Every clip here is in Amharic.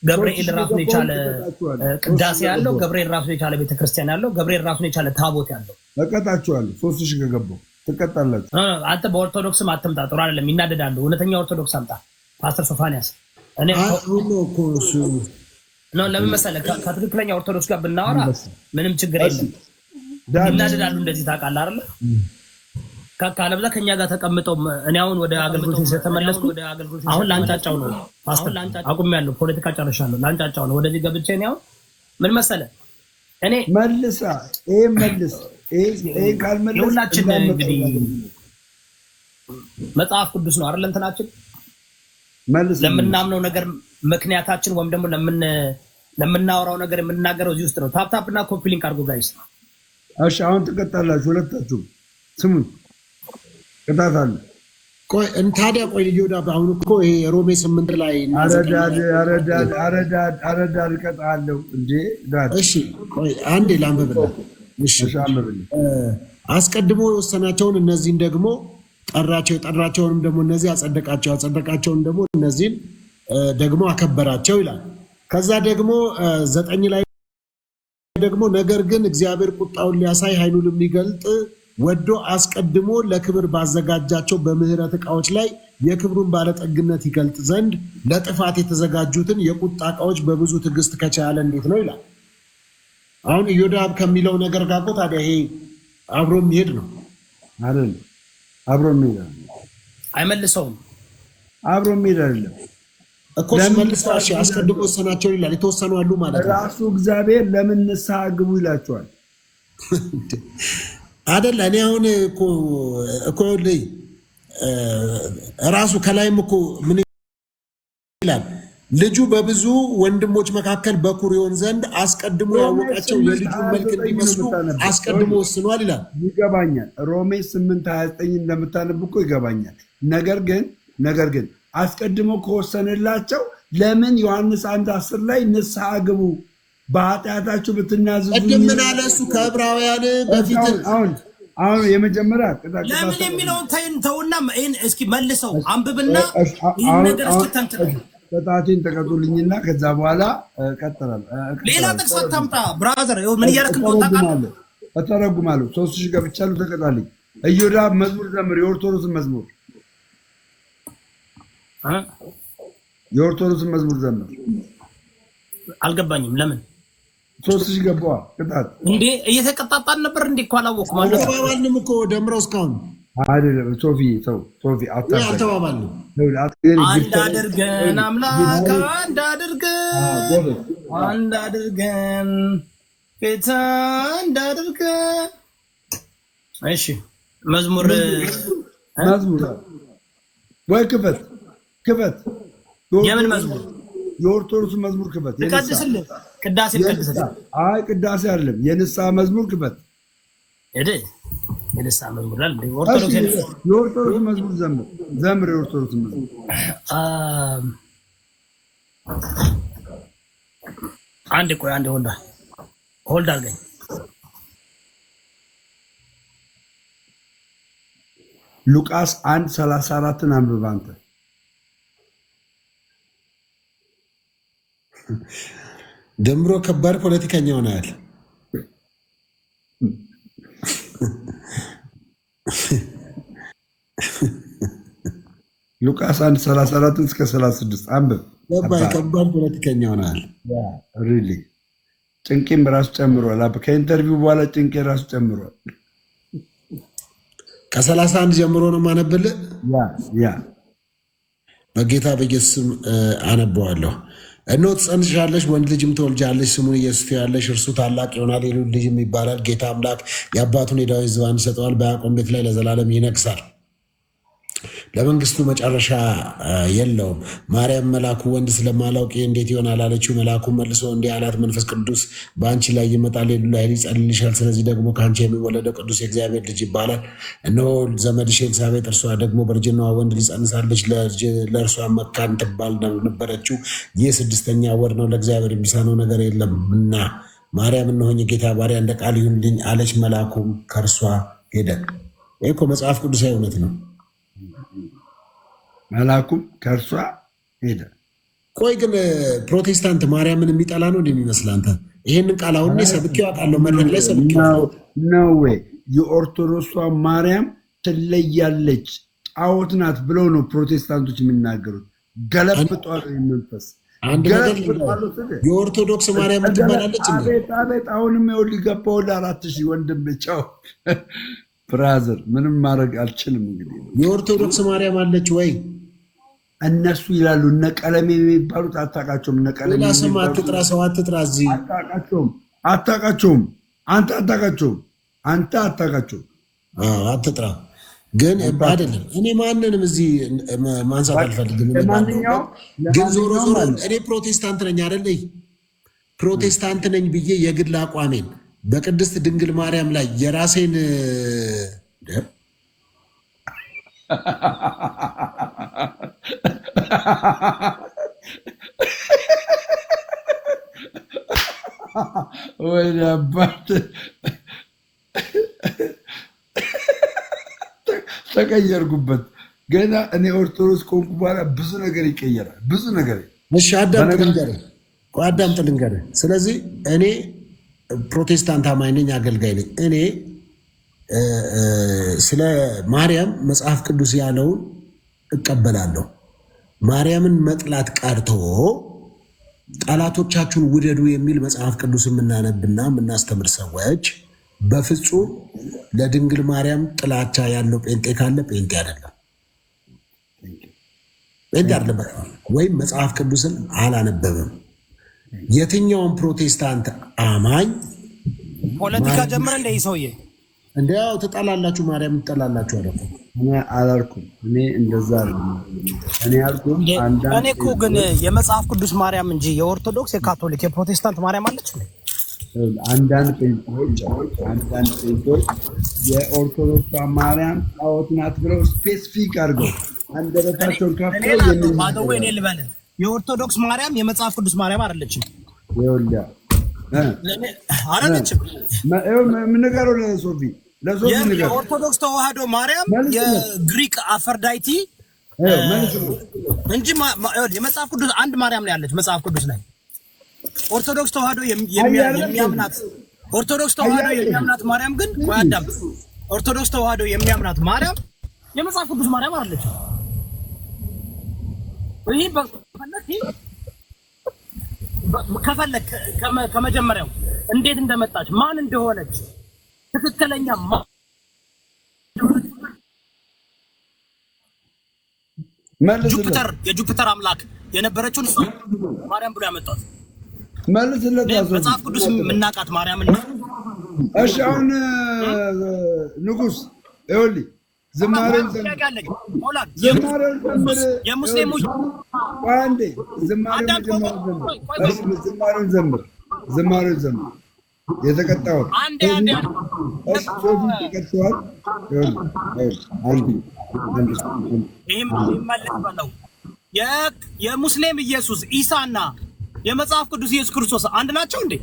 ገብርኤል ራሱን የቻለ ቅዳሴ ያለው፣ ገብርኤል ራሱን የቻለ ቤተክርስቲያን ያለው፣ ገብርኤል ራሱን የቻለ ታቦት ያለው እቀጣችኋለሁ። 3000 ከገባው ትቀጣላችሁ። አንተ በኦርቶዶክስም አትምጣ፣ ጥሩ አይደለም፣ ይናደዳሉ። እውነተኛ ኦርቶዶክስ አምጣ። ፓስተር ሶፋንያስ እኔ ነው ለምን መሰለህ ከትክክለኛ ኦርቶዶክስ ጋር ብናወራ ምንም ችግር የለም። ይናደዳሉ እንደዚህ ታውቃለህ አይደል? ካለበዛ ከኛ ጋር ተቀምጠው እኔ አሁን ወደ አገልግሎት ስለተመለስኩ አሁን ላንጫጫው ነው ፓስተር፣ አቁሜያለሁ፣ ፖለቲካ ጨርሻለሁ፣ ላንጫጫው ነው ወደዚህ ገብቼ ነው። አሁን ምን መሰለህ እኔ መልሳ መልስ ካልመለስ ሁላችን እንግዲህ መጽሐፍ ቅዱስ ነው አይደል እንትናችን ለምናምነው ነገር ምክንያታችን ወይም ደግሞ ለምናወራው ነገር የምናገረው እዚህ ውስጥ ነው። ታፕ እና ኮፒ ሊንክ አድርጎ ጋይስ። እሺ አሁን ትቀጣላችሁ ሁለታችሁ። ስሙኝ ቅጣት አለ። ቆይ ታዲያ ቆይ ልዩዳ አሁን እኮ ይሄ ሮሜ 8 ላይ አረዳድ እቀጣለሁ እንዴ ዳድ። እሺ ቆይ አንዴ ላንብብልህ። እሺ አስቀድሞ የወሰናቸውን እነዚህን ደግሞ ጠራቸው፣ የጠራቸውንም ደግሞ እነዚህ አጸደቃቸው፣ አጸደቃቸውን ደግሞ እነዚህን ደግሞ አከበራቸው ይላል። ከዛ ደግሞ 9 ላይ ደግሞ ነገር ግን እግዚአብሔር ቁጣውን ሊያሳይ ኃይሉን ሊገልጥ ወዶ አስቀድሞ ለክብር ባዘጋጃቸው በምህረት ዕቃዎች ላይ የክብሩን ባለጠግነት ይገልጥ ዘንድ ለጥፋት የተዘጋጁትን የቁጣ ዕቃዎች በብዙ ትዕግስት ከቻለ እንዴት ነው ይላል። አሁን ኢዮዳብ ከሚለው ነገር ጋር እኮ ታዲያ ይሄ አብሮ የሚሄድ ነው አይደል? አብሮ የሚሄድ አይመልሰውም። አብሮ የሚሄድ አይደለም እኮ መልሳሽ አስቀድሞ ወሰናቸው ይላል። የተወሰኑ አሉ ማለት ነው። ራሱ እግዚአብሔር ለምን ንስሐ ግቡ ይላቸዋል አይደል? እኔ አሁን እኮ ራሱ ከላይም እኮ ምን ይላል? ልጁ በብዙ ወንድሞች መካከል በኩር ይሆን ዘንድ አስቀድሞ ያወቃቸው የልጁን መልክ እንዲመስሉ አስቀድሞ ወስኗል ይላል። ይገባኛል። ሮሜ 8:29 እንደምታነብ እኮ ይገባኛል። ነገር ግን አስቀድሞ ከወሰነላቸው ለምን ዮሐንስ 1:10 ላይ ንስሐ ግቡ በኃጢአታችሁ ብትናዘዙ ምን አለ እሱ ከዕብራውያን በፊት አሁን የመጀመሪያ ለምን የሚለውን ተውና እስኪ መልሰው አንብብና ይሄን ነገር እስኪ ተንትነው ቅጣቴን ተቀጡልኝና ከዛ በኋላ ቀጥላል። ሌላ ጥቅስ አታምጣ ብራዘር። ምን እያደረክ ነው? ታውቃለህ? እተረጉማለሁ። 3000 ገብቻለሁ፣ ተቀጣልኝ። ኢዮዳብ መዝሙር ዘምር፣ የኦርቶዶክስን መዝሙር መዝሙር ዘምር። አልገባኝም። ለምን 3000 ገባዋ? ቅጣት እንዴ እየተቀጣጣን ነበር እንዴ? እኮ አላወኩም። አልተባባልንም እኮ ደምረው እስካሁን አይደለም። ሶፊ አልተባባልንም። አንድ አድርገን አምላክ አንድ አድርገን ጌታ አንድ አድርገን። እሺ መዝሙር ወይ ክፈት የምን መዝሙር? የኦርቶዶክስ መዝሙር ክፈት። ልቀድስልህ? ቅዳሴ ልቀድስልህ? አይ ቅዳሴ አይደለም፣ የንስሐ መዝሙር ክፈት። የንስሐ መዝሙር አለ። የኦርቶዶክስ መዝሙር ዘምር። የኦርቶዶክስ መዝሙር አንድ ቆይ አንድ ሆልድ አድርገኝ። ሉቃስ 1:34 አንብብ አንተ። ደምሮ ከባድ ፖለቲከኛ ሆናል። ሉቃስ 1:34 እስከ 36 አንብብ። ከባድ ፖለቲከኛ ሆናል። ሪሊ ጭንቄም ራሱ ጨምሯል። ከኢንተርቪው በኋላ ጭንቄ ራሱ ጨምሯል። ከ31 ጀምሮ ነው የማነብልህ። ያ በጌታ በኢየሱስ አነበዋለሁ። እነሆ ትጸንሻለሽ፣ ወንድ ልጅም ትወልጃለሽ፣ ስሙን ኢየሱስ ትዪዋለሽ። እርሱ ታላቅ ይሆናል፣ የልዑል ልጅም ይባላል። ጌታ አምላክ የአባቱን የዳዊት ዙፋን ይሰጠዋል፣ በያዕቆብ ቤት ላይ ለዘላለም ይነግሣል፣ ለመንግስቱ መጨረሻ የለውም። ማርያም መልአኩ ወንድ ስለማላውቅ እንዴት ይሆናል አለችው። መልአኩ መልሶ እንዲህ አላት፣ መንፈስ ቅዱስ በአንቺ ላይ ይመጣል፣ የልዑል ኃይል ይጸልልሻል። ስለዚህ ደግሞ ከአንቺ የሚወለደው ቅዱስ የእግዚአብሔር ልጅ ይባላል። እነሆ ዘመድሽ ኤልሳቤጥ እርሷ ደግሞ በእርጅናዋ ወንድ ልጅ ጸንሳለች፣ ለእርሷ መካን ትባል ነበረችው። ይህ 6ኛ ወር ነው፣ ለእግዚአብሔር የሚሳነው ነገር የለም እና ማርያም እነሆኝ የጌታ ባሪያ፣ እንደ ቃል ይሁንልኝ አለች። መልአኩም ከእርሷ ሄደ። ይህ እኮ መጽሐፍ ቅዱሳዊ እውነት ነው። መልአኩም ከእርሷ ሄደ። ቆይ ግን ፕሮቴስታንት ማርያምን የሚጠላ ነው እንደሚመስል አንተ ይሄንን ቃል አሁን ሰብኬው አውቃለሁ፣ መድረክ ላይ ሰብኬው ነው ወይ? የኦርቶዶክሷ ማርያም ትለያለች ጣዖት ናት ብለው ነው ፕሮቴስታንቶች የሚናገሩት። ገለብጧል መንፈስ አንድ ነገር የኦርቶዶክስ ማርያም ትባላለች። አቤት አሁንም ይኸውልህ ገባሁ ለ4000 ወንድም ቻው ብራዘር ምንም ማድረግ አልችልም። እንግዲህ የኦርቶዶክስ ማርያም አለች ወይ? እነሱ ይላሉ እነ ቀለሜ የሚባሉት አታውቃቸውም። እነ ቀለሜ ሌላ ስም አትጥራ፣ ሰው አትጥራ። እዚህ አታውቃቸውም። አንተ አታውቃቸውም። አትጥራ። ግን አይደለም እኔ ማንንም እዚህ ማንሳት አልፈልግም። ግን ዞሮ ዞሮ እኔ ፕሮቴስታንት ነኝ አይደለ? ፕሮቴስታንት ነኝ ብዬ የግል አቋሜን በቅድስት ድንግል ማርያም ላይ የራሴን ወይ አባት ተቀየርኩበት። ገና እኔ ኦርቶዶክስ ከሆንኩ በኋላ ብዙ ነገር ይቀየራል። ብዙ ነገር እሺ፣ አዳምጥ ልንገርህ። ስለዚህ እኔ ፕሮቴስታንት አማኝ ነኝ፣ አገልጋይ ነኝ። እኔ ስለ ማርያም መጽሐፍ ቅዱስ ያለውን እቀበላለሁ። ማርያምን መጥላት ቀርቶ ጠላቶቻችሁን ውደዱ የሚል መጽሐፍ ቅዱስ የምናነብና የምናስተምር ሰዎች በፍጹም ለድንግል ማርያም ጥላቻ ያለው ጴንጤ ካለ ጴንጤ አይደለም፣ ወይም መጽሐፍ ቅዱስን አላነበበም። የትኛውም ፕሮቴስታንት አማኝ ፖለቲካ ጀምረ እንደ ሰውዬ እንዲያው ትጠላላችሁ፣ ማርያም ትጠላላችሁ አለ። እኔ አላልኩም። እኔ እንደዛ እኔ አልኩም። እኔ እኮ ግን የመጽሐፍ ቅዱስ ማርያም እንጂ የኦርቶዶክስ፣ የካቶሊክ፣ የፕሮቴስታንት ማርያም አለች። አንዳንድ ጴንጤዎች የኦርቶዶክስ ማርያም ጣዖት ናት ብለው ስፔሲፊክ አድርገው አንደበታቸውን ከፍተው እኔ ልበልህ የኦርቶዶክስ ማርያም የመጽሐፍ ቅዱስ ማርያም አይደለችም። አይደለችም። ምንገረው ለሶፊ የኦርቶዶክስ ተዋህዶ ማርያም የግሪክ አፈርዳይቲ እንጂ የመጽሐፍ ቅዱስ አንድ ማርያም ነው ያለች መጽሐፍ ቅዱስ ላይ። ኦርቶዶክስ ተዋህዶ የሚያምናት ማርያም ግን ወያዳም ኦርቶዶክስ ተዋህዶ የሚያምናት ማርያም የመጽሐፍ ቅዱስ ማርያም አይደለች። ይሄ ከፈለክ ከመጀመሪያው እንዴት እንደመጣች ማን እንደሆነች ትክክለኛ የጁፒተር አምላክ የነበረችውን እሷ ማርያም ብሎ ያመጣት መጽሐፍ ቅዱስ የምናውቃት ማርያም ነው። እሺ አሁን ንጉስ ይኸውልህ ዝማሬን የሙስሊሞች አንዴ ዝማሬን ዘምር የተቀጣው አንዴ ተቀጣዋል። የሙስሊም ኢየሱስ ኢሳና የመጽሐፍ ቅዱስ ኢየሱስ ክርስቶስ አንድ ናቸው እንዴ?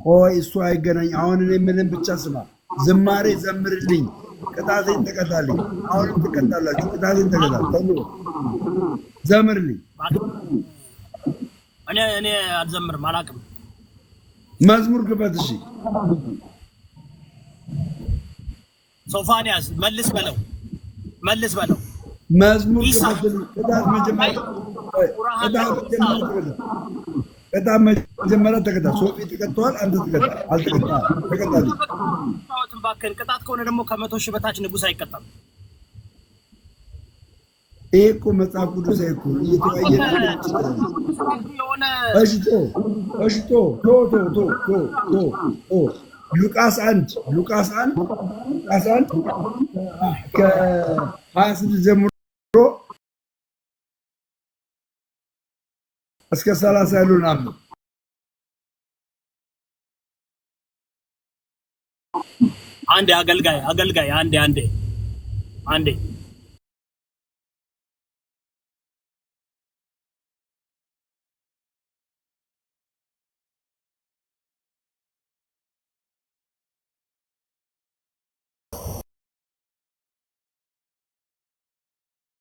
ሆይ እሱ አይገናኝ። አሁን እኔ ምንም ብቻ ስማ፣ ዝማሬ ዘምርልኝ፣ ቅጣቴን ተቀጣልኝ። አሁንም ትቀጣላችሁ። ቅጣቴን ተቀጣል ዘምርልኝ። እኔ አልዘምርም፣ አላውቅም። መዝሙር ክፈት። እሺ ሶፋንያስ መልስ በለው። መዝሙር ክፈት። ቅጣት መጀመሪያ ተቀጣ። ሶፊ ተቀጥተዋል። አንተ ተቀጣ። ተቀጣልኝ። ቅጣት ከሆነ ደግሞ ከ100 ሺህ በታች ንጉስ አይቀጣም። ይሄ እኮ መጽሐፍ ቅዱስ እኮ እየተወያየ ሉቃስ 1 ከ26 ጀምሮ እስከ 30 ያሉን አሉ። አንዴ አገልጋይ አንዴ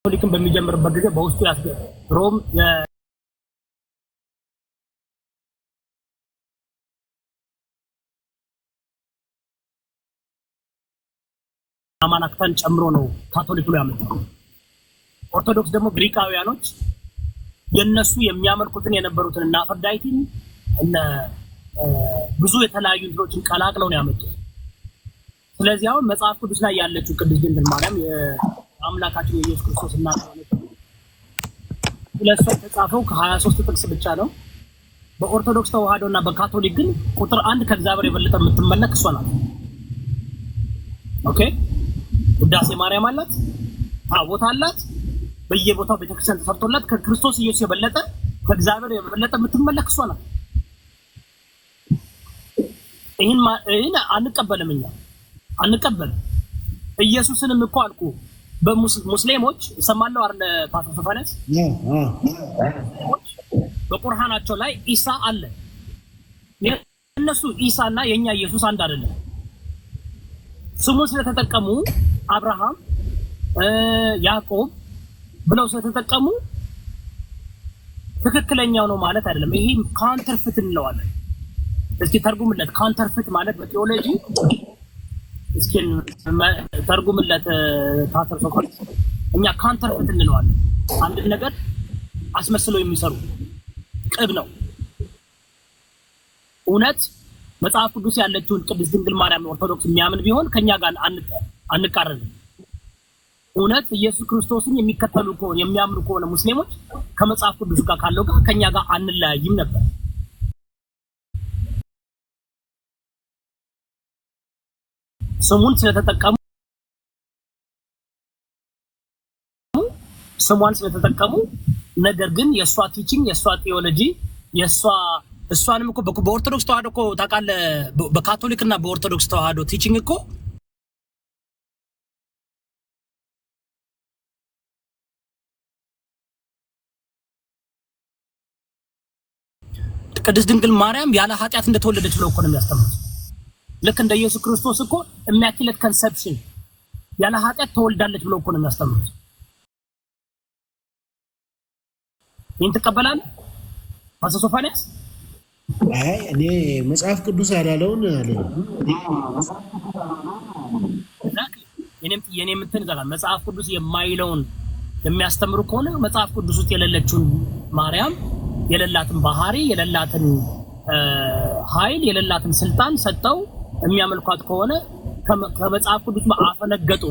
ካቶሊክን በሚጀምርበት ጊዜ በውስጡ ሮም አማናክታን ጨምሮ ነው ካቶሊክ ነው ያመጣው። ኦርቶዶክስ ደግሞ ግሪካውያኖች የነሱ የሚያመልኩትን የነበሩትን እና አፍሮዳይቲን እና ብዙ የተለያዩ እንትኖችን ቀላቅለው ነው ያመጡት። ስለዚህ አሁን መጽሐፍ ቅዱስ ላይ ያለችው ቅድስት ድንግል ማርያም የአምላካችን የኢየሱስ ክርስቶስ እናት ነው። ስለሷ የተጻፈው ከ23 ጥቅስ ብቻ ነው። በኦርቶዶክስ ተዋህዶና በካቶሊክ ግን ቁጥር 1 ከእግዚአብሔር የበለጠ የምትመለክ እሷ ናት። ኦኬ ውዳሴ ማርያም አላት፣ ታቦት አላት፣ በየቦታው ቤተክርስቲያን ተሰርቶላት ከክርስቶስ ኢየሱስ የበለጠ ከእግዚአብሔር የበለጠ የምትመለክ እሷ ናት። ይሄን አንቀበልም፣ እኛ አንቀበልም። ኢየሱስንም እኮ አልኩ በሙስሊሞች ሰማለው አይደል ፓስተር ሶፋንያስ በቁርአናቸው ላይ ኢሳ አለ። የነሱ ኢሳና የኛ ኢየሱስ አንድ አይደለም። ስሙን ስለተጠቀሙ አብርሃም ያዕቆብ ብለው ስለተጠቀሙ ትክክለኛው ነው ማለት አይደለም። ይሄ ካውንተርፊት እንለዋለን። እስኪ ተርጉምለት። ካውንተርፊት ማለት በቴዎሎጂ እስኪ ተርጉምለት ፓስተር ሶፋንያስ። እኛ ካውንተርፊት እንለዋለን። አንድ ነገር አስመስለው የሚሰሩ ቅብ ነው። እውነት መጽሐፍ ቅዱስ ያለችውን ቅድስት ድንግል ማርያም ኦርቶዶክስ የሚያምን ቢሆን ከኛ ጋር አንቃረንም። እውነት ኢየሱስ ክርስቶስን የሚከተሉ ከሆነ የሚያምኑ ከሆነ ሙስሊሞች ከመጽሐፍ ቅዱስ ጋር ካለው ጋር ከኛ ጋር አንለያይም ነበር። ስሟን ስለተጠቀሙ ነገር ግን የሷ ቲቺንግ የሷ ቴዎሎጂ እሷንም እኮ በኦርቶዶክስ ተዋህዶ እኮ ታውቃለህ፣ በካቶሊክ እና በኦርቶዶክስ ተዋህዶ ቲቺንግ እኮ ቅድስት ድንግል ማርያም ያለ ኃጢአት እንደተወለደች ብለው እኮ ነው የሚያስተምሩት። ልክ እንደ ኢየሱስ ክርስቶስ እኮ ኢማኩሌት ኮንሰፕሽን ያለ ኃጢአት ተወልዳለች ብለው እኮ ነው የሚያስተምሩት። ይህን ትቀበላለህ ፓስተር ሶፋንያስ? አይ እኔ መጽሐፍ ቅዱስ አላለውን አለ የኔ ምትን ዘጋ መጽሐፍ ቅዱስ የማይለውን የሚያስተምሩ ከሆነ መጽሐፍ ቅዱስ ውስጥ የሌለችውን ማርያም የሌላትን ባህሪ የሌላትን ኃይል የሌላትን ስልጣን ሰጠው የሚያመልኳት ከሆነ ከመጽሐፍ ቅዱስ አፈነገጡ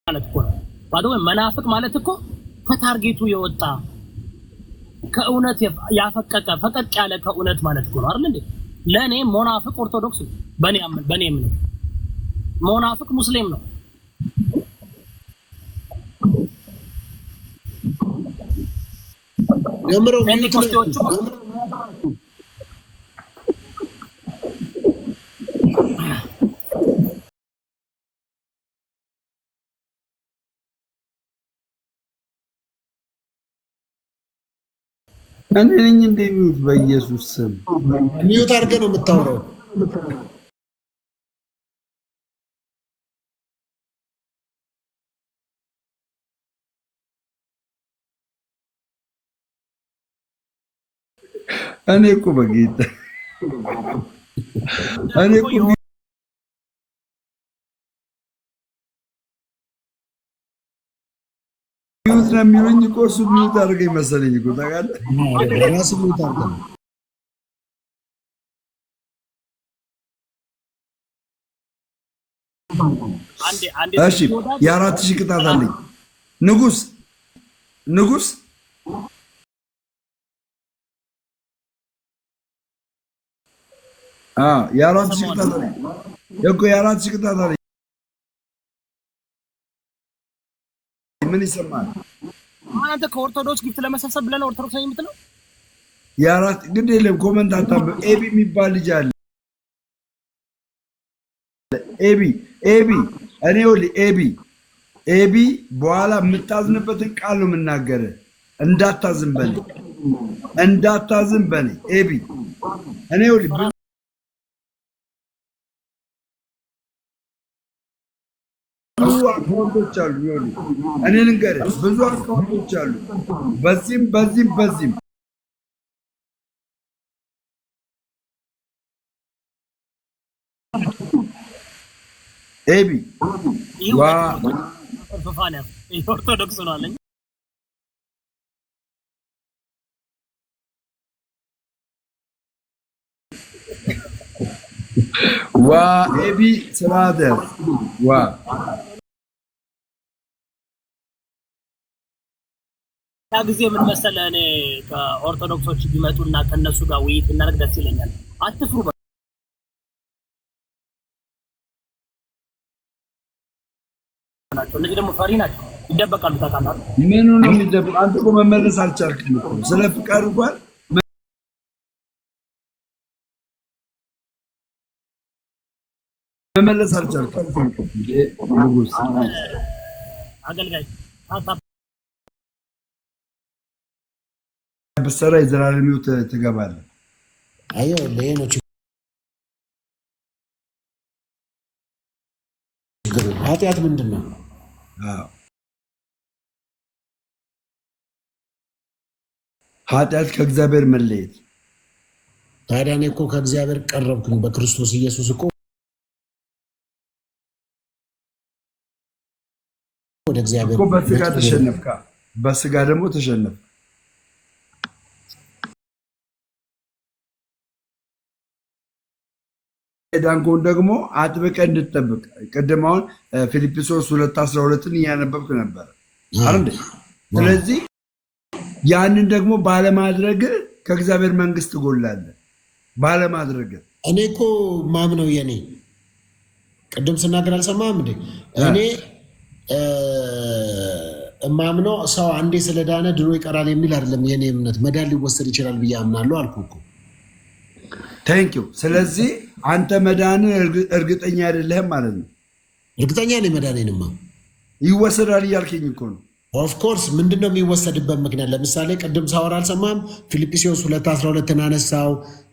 ማለት እኮ ነው። ባዶ መናፍቅ ማለት እኮ ከታርጌቱ የወጣ ከእውነት ያፈቀቀ ፈቀቅ ያለ ከእውነት ማለት እኮ ነው አይደል እንዴ? ለኔ ሞናፍቅ ኦርቶዶክስ ነው። በኔ እምነት ሞናፍቅ ሙስሊም ነው። የምረው እኔ ነኝ እንደሚሉት በኢየሱስ ስም ሚዩት አድርገህ ነው የምታወራው። እኔ እኮ በጌታ እኔ እኮ ሚዩት ነው የሚሉኝ እኮ እሱ ሚዩት አድርገኝ መሰለኝ እኮ ታውቃለህ። ራሱ ሚዩት አድርገህ እሺ፣ የ4000 ቅጣት አለኝ። ንጉስ የ4000 ቅጣት አለኝ እኮ የ4000 ቅጣት አለኝ። ምን ይሰማል? አንተ ከኦርቶዶክስ ጊፍት ለመሰብሰብ ብለህ ነው ኦርቶዶክስ ነኝ የምትለው? የአራት ግድ የለም ኮመንት አታንብ። ኤቢ የሚባል ልጅ አለ። ኤቢ እኔ ወልይ ኤቢ በኋላ የምታዝንበትን ቃል ነው የምናገርህ። እንዳታዝን በኔ ኤቢ እኔ ወልይ ብዙ አካውንቶች አሉ። እኔ ልንገርህ ብዙ አካውንቶች አሉ። በዚህም ኤቢ ዋ ኦርቶዶክስ ነው አለኝ። ዋ ኤቢ ስርዓት ዋ ያ ጊዜ ምን መሰለህ፣ እኔ ከኦርቶዶክሶች ቢመጡና ከነሱ ጋር ውይይት ብናደርግ ደስ ይለኛል። አትፍሩ። እነዚህ ደግሞ ፈሪ ናቸው፣ ይደበቃሉ። ታውቃለህ? ምኑ ነው የሚደበቅ? አንተ እኮ መመለስ አልቻልክም እኮ ስለ ፍቃድ እንኳን መመለስ አልቻልክም። ንጉስ አገልጋይ በሰራ የዘላለም ሕይወት ትገባለህ። አዮ ለየኖ ችግሩ ኃጢአት ምንድን ነው? ኃጢአት ከእግዚአብሔር መለየት። ታዲያ እኔ እኮ ከእግዚአብሔር ቀረብኩኝ በክርስቶስ ኢየሱስ እኮ ወደ እግዚአብሔር እኮ በስጋ ተሸነፍካ፣ በስጋ ደግሞ ተሸነፍ። ዳንኮን ደግሞ አጥብቀህ እንድትጠብቅ ቅድም አሁን ፊልጵስዩስ 2:12 እያነበብክ ነበር አይደል? ስለዚህ ያንን ደግሞ ባለማድረግ ከእግዚአብሔር መንግስት ትጎላለህ። ባለማድረግ እኔ እኮ ማምነው የኔ ቅድም ስናገር አልሰማህም እንዴ? እኔ ማምነው ሰው አንዴ ስለዳነ ድሮ ይቀራል የሚል አይደለም። የኔ እምነት መዳን ሊወሰድ ይችላል ብዬ አምናለሁ አልኩህ እኮ። ቴንኪው። ስለዚህ አንተ መዳን እርግጠኛ አይደለህም ማለት ነው። እርግጠኛ ነኝ መዳኔንማ። ይወሰዳል እያልከኝ እኮ ነው። ኦፍኮርስ ምንድነው የሚወሰድበት ምክንያት? ለምሳሌ ቅድም ሳወራ አልሰማም? ፊልጵስዩስ 2:12 አነሳው፣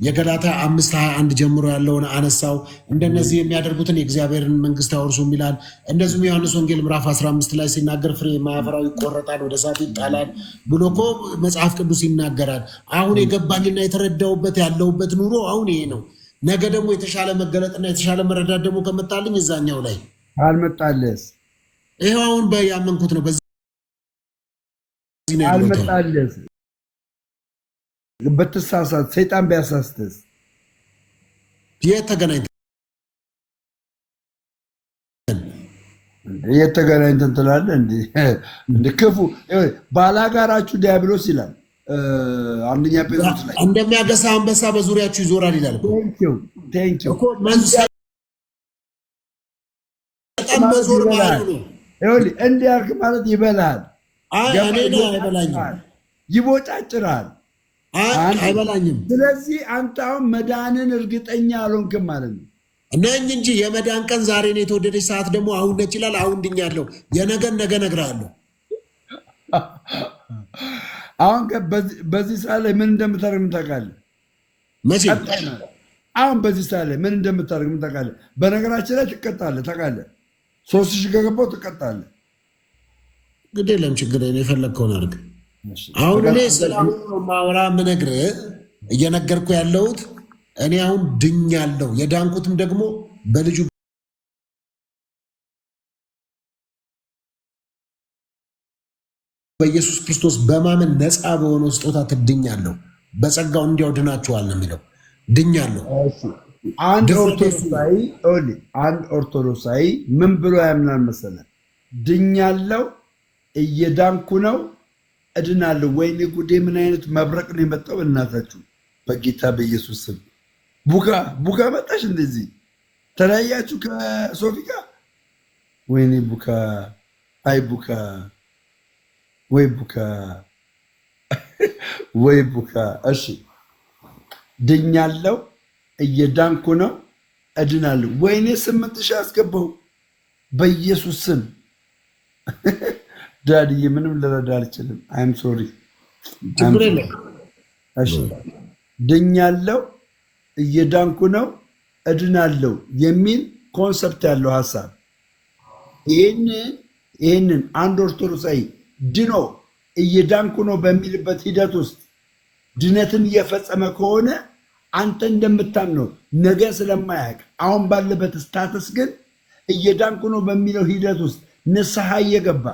የገላትያ 5:21 ጀምሮ ያለውን አነሳው። እንደነዚህ የሚያደርጉትን የእግዚአብሔርን መንግስት ያወርሱም ይላል። እንደዚሁም ዮሐንስ ወንጌል ምዕራፍ 15 ላይ ሲናገር ፍሬ የማያፈራው ይቆረጣል፣ ወደ እሳት ይጣላል ብሎ እኮ መጽሐፍ ቅዱስ ይናገራል። አሁን የገባኝና የተረዳውበት ያለውበት ኑሮ አሁን ይሄ ነው። ነገ ደግሞ የተሻለ መገለጥና የተሻለ መረዳት ደግሞ ከመጣልኝ እዛኛው ላይ አልመጣለስ። ይኸው አሁን ያመንኩት ነው። አልመጣለስ በተሳሳት ሰይጣን ቢያሳስተስ የተገናኝተን ትላለህ እንደ ክፉ ባላጋራችሁ ዲያብሎስ ይላል አንደኛ ጴጥሮስ ላይ እንደሚያገሳ አንበሳ በዙሪያችሁ ይዞራል ይላል። እንዲያርግ ማለት ይበላል፣ ይቦጫጭራል፣ አይበላኝም። ስለዚህ አንተ አሁን መዳንን እርግጠኛ አልሆንክም ማለት ነው። ነኝ እንጂ የመዳን ቀን ዛሬ ነው፣ የተወደደች ሰዓት ደግሞ አሁን ነች ይላል። አሁን ድኛለሁ፣ የነገን ነገ እነግርሃለሁ። አሁን በዚህ ሰዓት ላይ ምን እንደምታደርግ ታውቃለህ? መቼ? አሁን በዚህ ሰዓት ላይ ምን እንደምታደርግ ታውቃለህ? በነገራችን ላይ ትቀጣለህ፣ ታውቃለህ። 3000 ከገባው ትቀጣለህ። ግድ የለም ችግር የፈለግከውን አድርግ። አሁን እኔ ስለአሁኑ ማውራ ምነግርህ እየነገርኩ ያለሁት እኔ አሁን ድኛለሁ። የዳንኩትም ደግሞ በልጁ በኢየሱስ ክርስቶስ በማመን ነፃ በሆነው ስጦታ ትድኛለሁ። በጸጋው እንዲያው ድናችኋል ነው የሚለው። ድኛለሁ። አንድ ኦርቶዶክሳዊ ምን ብሎ ያምናል መሰለህ? ድኛለሁ፣ እየዳንኩ ነው፣ እድናለሁ። ወይኔ ጉዴ! ምን አይነት መብረቅ ነው የመጣው! እናታችሁ በጌታ በኢየሱስ ስም ቡካ መጣሽ። እንደዚህ ተለያያችሁ ከሶፊ ጋር። ወይኔ ቡካ! አይ ቡካ! ወይ ቡካ! ወይ ቡካ! እሺ ድኛለሁ፣ እየዳንኩ ነው፣ እድናለሁ። ወይኔ 8000 አስገባው በኢየሱስ ስም። ዳድዬ ምንም ልረዳ አልችልም። አይም ሶሪ። እሺ ድኛለሁ፣ እየዳንኩ ነው፣ እድናለሁ የሚል ኮንሰፕት ያለው ሀሳብ ይህንን አንድ ኦርቶዶክሳዊ ድኖ እየዳንኩ ነው በሚልበት ሂደት ውስጥ ድነትን እየፈጸመ ከሆነ አንተ እንደምታምነው ነገ ስለማያውቅ አሁን ባለበት ስታተስ ግን እየዳንኩ ነው በሚለው ሂደት ውስጥ ንስሐ እየገባ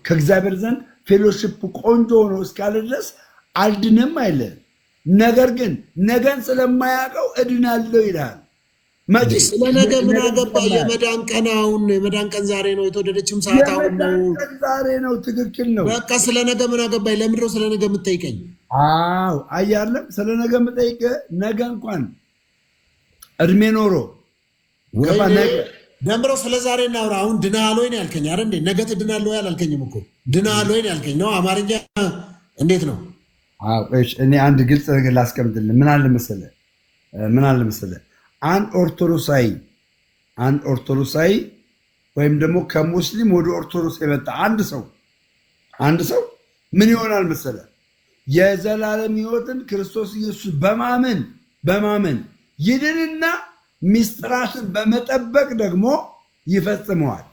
ከእግዚአብሔር ዘንድ ፌሎሺፕ ቆንጆ ሆኖ እስካለ ድረስ አልድንም አይልም። ነገር ግን ነገን ስለማያውቀው እድናለሁ ይላል። ስለ ነገ ምን አገባ? የመዳን ቀን አሁን የመዳን ቀን ዛሬ ነው። የተወደደችም ሰዓት አሁን ነው። ዛሬ ነው። ትክክል ነው። በቃ ስለ ነገ ምን አገባኝ? ለምንድን ነው ስለ ነገ የምትጠይቀኝ? አዎ አያለም። ስለ ነገ የምጠይቅህ ነገ እንኳን እድሜ ኖሮ ደምረው ስለ ዛሬ እናውራ። አሁን ድናሃል ወይ ነው ያልከኝ አይደል እንዴ? ነገ ትድናለህ ወይ አላልከኝም እኮ። ድናሃል ወይ ነው ያልከኝ ነው። አማርኛ እንዴት ነው? እኔ አንድ ግልጽ ነገር ላስቀምጥልህ። ምን አለ መሰለህ አንድ ኦርቶዶክሳዊ ወይም ደግሞ ከሙስሊም ወደ ኦርቶዶክስ የመጣ አንድ ሰው ምን ይሆናል መሰለህ? የዘላለም ሕይወትን ክርስቶስ ኢየሱስ በማመን ይድንና ሚስጥራትን በመጠበቅ ደግሞ ይፈጽመዋል።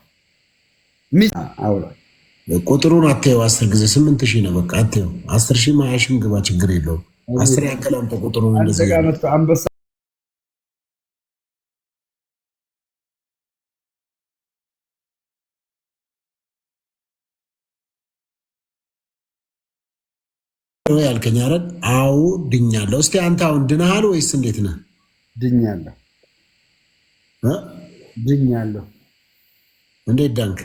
ቁጥሩን አትየው። 10 ጊዜ 8,000 ነው። በቃ አትየው። 10,000 20,000 ግባ፣ ችግር የለውም። 10 ያክል አምጣ ቁጥሩን። እንደዚህ አንበሳ ያልከኝ አይደል? አዎ ድኛለሁ። እስቲ አንተ አሁን ድነሃል ወይስ እንዴት ነህ? ድኛለሁ። እንዴት ዳንክ?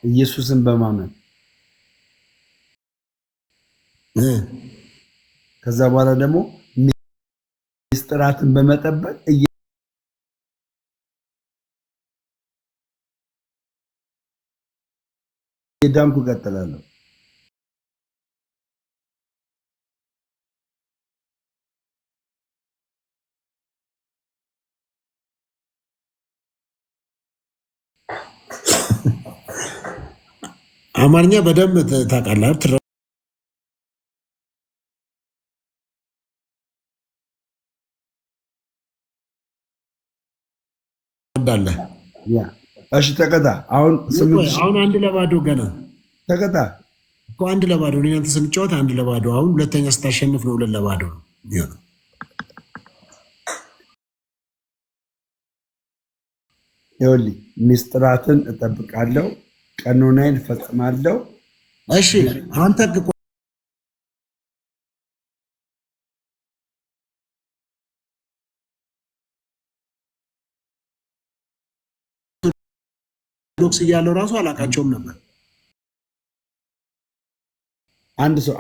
ኢየሱስን በማመን ከዛ በኋላ ደግሞ ሚስጥራትን በመጠበቅ እየዳንኩ እቀጥላለሁ። አማርኛ በደንብ ታውቃለህ? ትረዳለህ? እሺ ተቀጣ። አሁን አንድ ለባዶ ገና ተቀጣ እኮ 1-2 ነው። እናንተ ስንጫወት 1-2። አሁን ሁለተኛ ስታሸንፍ ነው 2-2 ነው። ይኸውልህ ሚስጥራትን እጠብቃለሁ፣ ቀኖናዬን እፈጽማለሁ። እሺ አንተ ኦርቶዶክስ እያለው ራሱ አላውቃቸውም ነበር። አንድ ሰው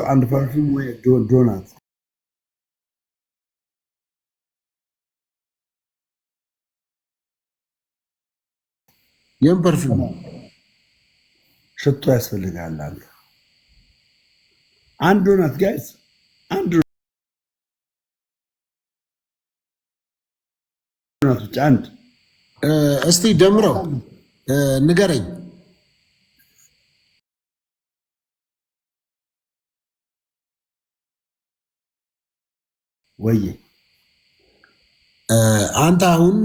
አንድ ፐርፊውም ወይ ዶናት የም ፐርፊውም ሽቶ ያስፈልጋል። አንድ ዶናት ጋይስ፣ አንድ ዶናት ብቻ አንድ። እስቲ ደምረው ንገረኝ። ወይ አንተ አሁን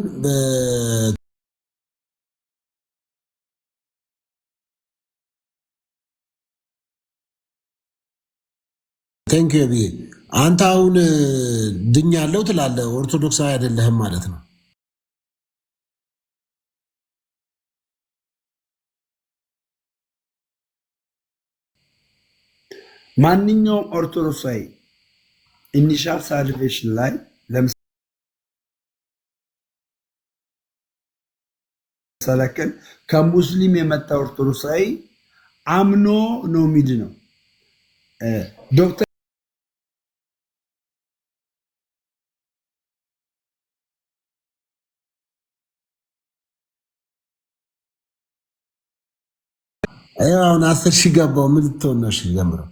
ቴንኪዩ ብዬ አንተ አሁን ድኛለሁ ትላለህ። ኦርቶዶክሳዊ አይደለህም ማለት ነው። ማንኛውም ኦርቶዶክሳዊ ኢኒሻል ሳልቬሽን ላይ ለምሳሌ ከሙስሊም የመጣ ኦርቶዶክሳዊ አምኖ ነው የሚድነው። ዶክተር አሁን 10,000 ገባው። ምን ልትሆን ነው? ጀምረው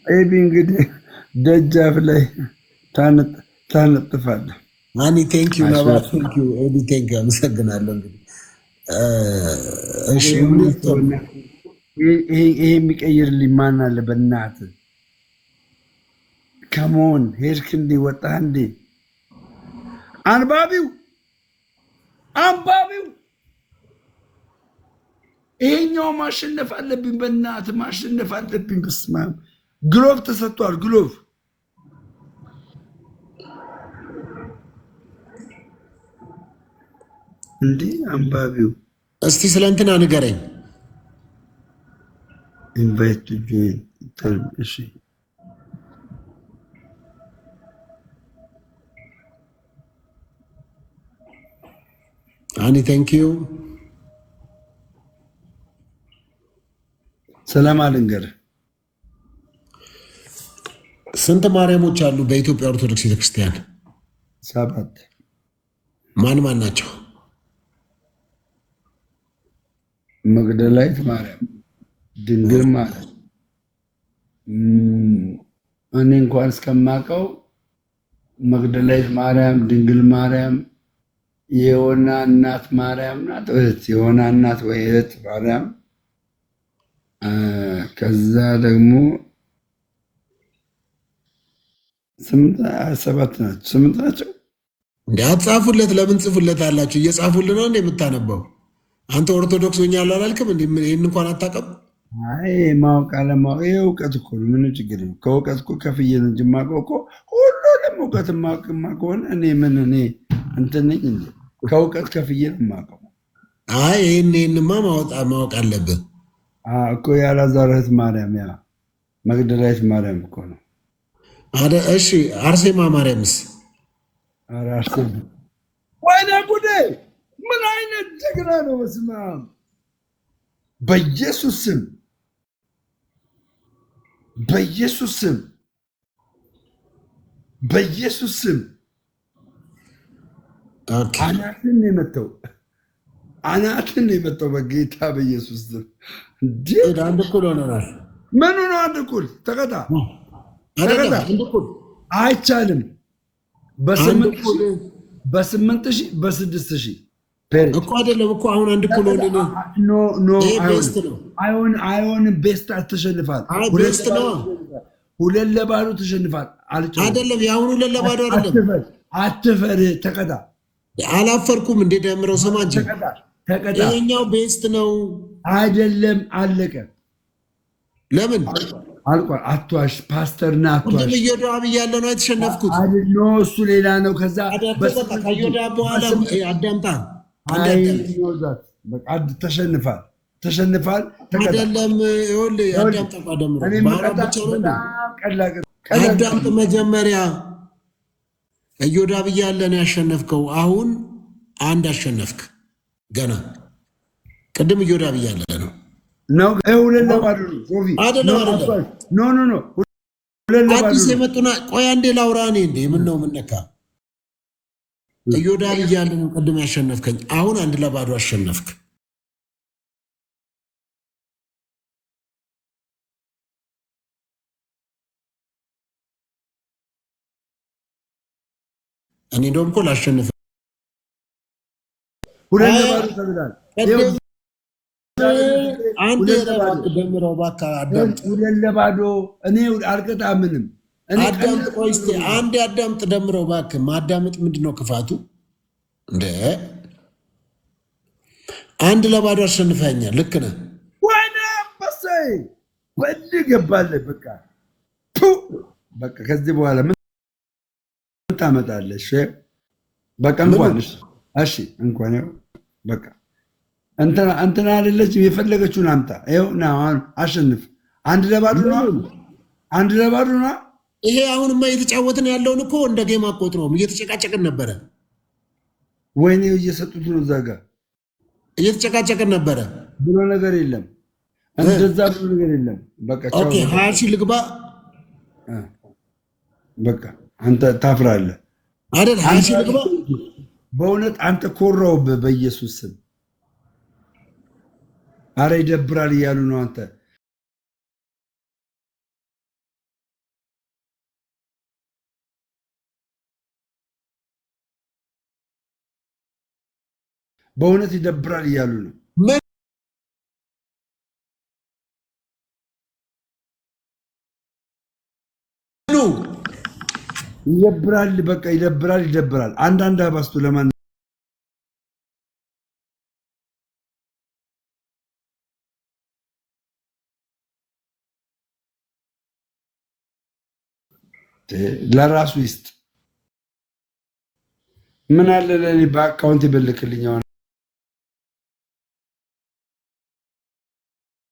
ኤቢ እንግዲህ ደጃፍ ላይ ታነጥፋለህ። ማኒ ቴንኪዩ ነባት። ቴንኪዩ ኤቢ ቴንኪዩ፣ አመሰግናለሁ። እንግዲህ እሺ ይሄ የሚቀይርልኝ ማን አለ? በእናትህ ከመሆን ሄድክ እንዴ? ወጣ እንዴ? አንባቢው ይሄኛው ማሸነፍ አለብኝ፣ በእናትህ ማሸነፍ አለብኝ። በስመ አብ ግሎቭ ተሰጥቷል። ግሎቭ እንዴ አንባቢው እስቲ ስለ እንትና ንገረኝ። ኢንቫይት ቱ ጆይን ተርም። እሺ አኒ ቴንክ ዩ። ሰላም አልንገር። ስንት ማርያሞች አሉ በኢትዮጵያ ኦርቶዶክስ ቤተክርስቲያን? 7። ማን ማን ናቸው? መግደላዊት ማርያም፣ ድንግል ማርያም፣ እኔ እንኳን እስከማውቀው መግደላዊት ማርያም፣ ድንግል ማርያም፣ የዮና እናት ማርያም ናት። እህት የዮና እናት ወይ እህት ማርያም። ከዛ ደግሞ 7 ናቸው። 8 ናቸው። እንዲ አትጻፉለት። ለምን ጽፉለት አላችሁ? እየጻፉልን ነው እንደ የምታነበው አንተ ኦርቶዶክስ ሆኛለሁ አላልክም? ይህን እንኳን አታውቅም? አይ ማወቅ አለማወቅ ይሄ እውቀት እኮ ነው። ምንም ችግር የለም። ከእውቀት እኮ ከፍዬ ነው እንጂ የማውቀው እኮ ሁሉንም እውቀት የማውቅማ ከሆነ እኔ እንትን ነኝ እንጂ ከእውቀት ከፍዬ ነው የማውቀው። አይ ይህንማ ማወቅ አለብህ እኮ። የአልዓዛር እህት ማርያም ያ መግደላዊት ማርያም እኮ ነው። እሺ አርሴማ ማርያምስ? አርሴማ ወይኔ ጉዴ! ምን አይነት ጀግና ነው! በስመ አብ በኢየሱስ ስም፣ በኢየሱስ ስም፣ በኢየሱስ ስም አናትን የመተው አናትን የመተው በጌታ በኢየሱስ ስም። አንድ እኩል ሆነናል። ምኑ ነው አንድ እኩል? ተቀጣ አይቻልም። በ8,000 በ6,000 እኮ አይደለም እኮ አሁን አንድ እኩል ሆነን። አይሆንም። ቤስት ተሸንፋል። ቤስት ነው። 2-0 ተሸንፋል። አይደለም የአሁኑ 2-0 አይደለም። አትፈር። ተቀጣ። አላፈርኩም። እንዴ ደምረው ስማ እንጂ ይሄኛው ቤስት ነው አይደለም። አለቀ። ለምን አልቋል። አትዋሽ ፓስተርና አትዋሽ። ከዮዳብ እያለ ነው የተሸነፍኩት። እሱ ሌላ ነው። ከዛ ከዮዳብ በኋላ አዳምጣ ተሸንፋል። አይደለም አዳምጣ። አዳምጥ መጀመሪያ ከዮዳብ እያለ ነው ያሸነፍከው። አሁን አንድ አሸነፍክ። ገና ቅድም እዮዳብ እያለ ነው ነው 2-0 ነው። አዲስ የመጡና ቆይ አንዴ ላውራ። እኔ እንዴ ምን ነው የምነካ? እዮዳብ እያለ ነው ቅድም ያሸነፍከኝ። አሁን 1-0 አሸነፍክ። እኔ እንደውም እኮ ላሸንፍ 2-0 ተብሏል። አንድ ደምረው እባክህ አዳምጥ። 2-0 እኔ አልቀጣም ምንም። አዳምጥ። ቆይ እስኪ አንድ አዳምጥ። ደምረው እባክህ። ማዳመጥ ምንድን ነው ክፋቱ? እንደ 1-0 አሸንፈኛል። ልክ ነህ። ወይኔ መሰይ ወንድ ገባለህ። በቃ ከዚህ በኋላ ምን ታመጣለሽ? በቃ እንኳን እሺ እንኳን በቃ እንትና አይደለችም። የፈለገችውን አምጣ። ይኸው ና አሁን አሸንፍ። 1-0 ነው። 1-0 ነው። ይሄ አሁንማ እየተጫወትን ያለውን እኮ እንደ ጌም አቆጥረውም እየተጨቃጨቅን ነበረ። ወይኔ እየሰጡት ነው። እዛ ጋር እየተጨቃጨቅን ነበረ። ብሎ ነገር የለም። እንደዛ ብሎ ነገር የለም። በቃ ኦኬ 20 ሺህ ልግባ። በቃ አንተ ታፍራለህ አይደል? 20 ሺህ ልግባ። በእውነት አንተ ኮራውብህ በኢየሱስ ስም። አረ ይደብራል እያሉ ነው። አንተ በእውነት ይደብራል እያሉ ነው። ይደብራል። በቃ ይደብራል። አንዳንድ አባስቱ ለማን ለራሱ ይስጥ። ምን አለ ለኔ በአካውንት ይበልክልኝ።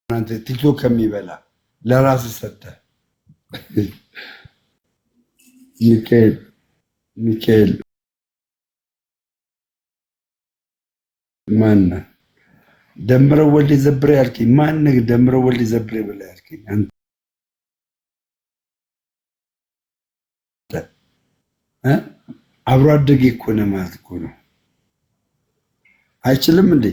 አንተ ቲክቶክ ከሚበላ ለራስ ሰጠ። ሚካኤል ማን ደምረው ወልዴ ዘብሬ ያልከኝ ማን? ደምረው ወልዴ ዘብሬ ብለህ ያልከኝ አንተ አብሮ አደጌ እኮ ነው ማለት እኮ ነው። አይችልም እንዴ?